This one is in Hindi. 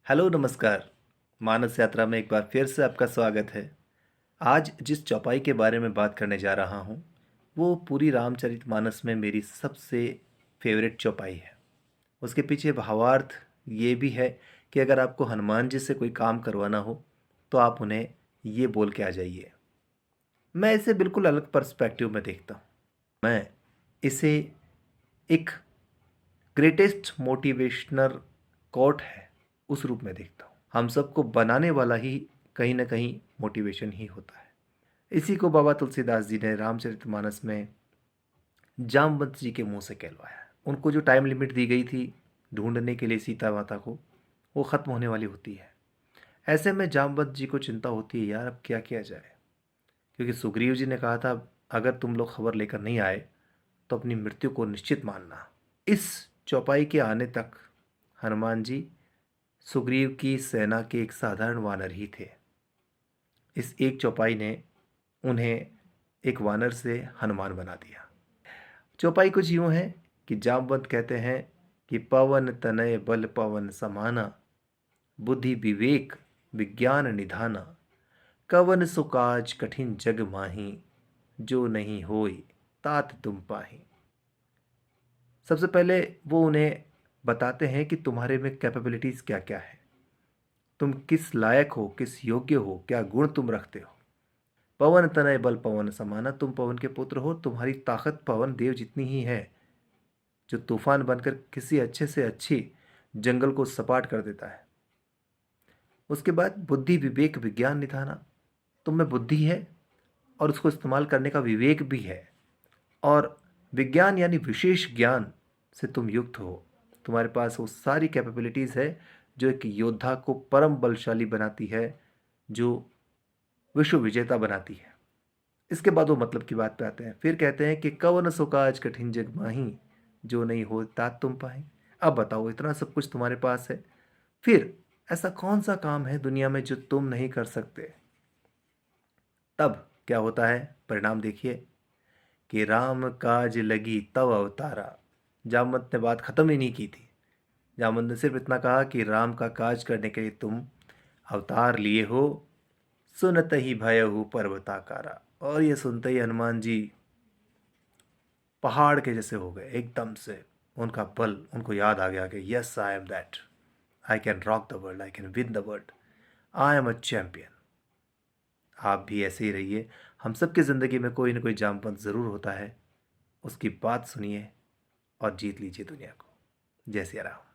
हेलो नमस्कार। मानस यात्रा में एक बार फिर से आपका स्वागत है। आज जिस चौपाई के बारे में बात करने जा रहा हूँ वो पूरी रामचरितमानस में मेरी सबसे फेवरेट चौपाई है। उसके पीछे भावार्थ ये भी है कि अगर आपको हनुमान जी से कोई काम करवाना हो तो आप उन्हें ये बोल के आ जाइए। मैं इसे बिल्कुल अलग पर्सपेक्टिव में देखता हूँ। मैं इसे एक ग्रेटेस्ट मोटिवेशनल कोट है उस रूप में देखता हूँ। हम सबको बनाने वाला ही कहीं ना कहीं मोटिवेशन ही होता है। इसी को बाबा तुलसीदास जी ने रामचरितमानस में जामवंत जी के मुंह से कहलवाया। उनको जो टाइम लिमिट दी गई थी ढूंढने के लिए सीता माता को, वो ख़त्म होने वाली होती है। ऐसे में जामवंत जी को चिंता होती है, यार अब क्या किया जाए, क्योंकि सुग्रीव जी ने कहा था अगर तुम लोग खबर लेकर नहीं आए तो अपनी मृत्यु को निश्चित मानना। इस चौपाई के आने तक हनुमान जी सुग्रीव की सेना के एक साधारण वानर ही थे। इस एक चौपाई ने उन्हें एक वानर से हनुमान बना दिया। चौपाई कुछ यूं है कि जामवंत कहते हैं कि पवन तनय बल पवन समाना, बुद्धि विवेक विज्ञान निधाना, कवन सुकाज कठिन जग माही, जो नहीं होई तात तुम पाही। सबसे पहले वो उन्हें बताते हैं कि तुम्हारे में कैपेबिलिटीज क्या क्या है, तुम किस लायक हो, किस योग्य हो, क्या गुण तुम रखते हो। पवन तनय बल पवन समाना, तुम पवन के पुत्र हो, तुम्हारी ताकत पवन देव जितनी ही है, जो तूफान बनकर किसी अच्छे से अच्छी जंगल को सपाट कर देता है। उसके बाद बुद्धि विवेक विज्ञान निधाना, तुम में बुद्धि है और उसको इस्तेमाल करने का विवेक भी है, और विज्ञान यानी विशेष ज्ञान से तुम युक्त हो। तुम्हारे पास वो सारी कैपेबिलिटीज़ है जो एक योद्धा को परम बलशाली बनाती है, जो विश्व विजेता बनाती है। इसके बाद वो मतलब की बात पे आते हैं। फिर कहते हैं कि कवन सो काज कठिन जग माही, जो नहीं हो तात तुम पाही। अब बताओ, इतना सब कुछ तुम्हारे पास है, फिर ऐसा कौन सा काम है दुनिया में जो तुम नहीं कर सकते। तब क्या होता है, परिणाम देखिए कि राम काज लगी तव अवतारा। जामवंत ने बात खत्म ही नहीं की थी। जामवंत ने सिर्फ इतना कहा कि राम का काज करने के लिए तुम अवतार लिए हो। सुनत ही भयहु पर्वताकारा, और ये सुनते ही हनुमान जी पहाड़ के जैसे हो गए एकदम से। उनका बल, उनको याद आ गया कि yes I am that, I can rock the world, I can win the world, I am a champion. आप भी ऐसे ही रहिए। हम सबकी ज़िंदगी में कोई ना कोई जामवंत ज़रूर होता है। उसकी बात सुनिए और जीत लीजिए दुनिया को। जय सिया राम।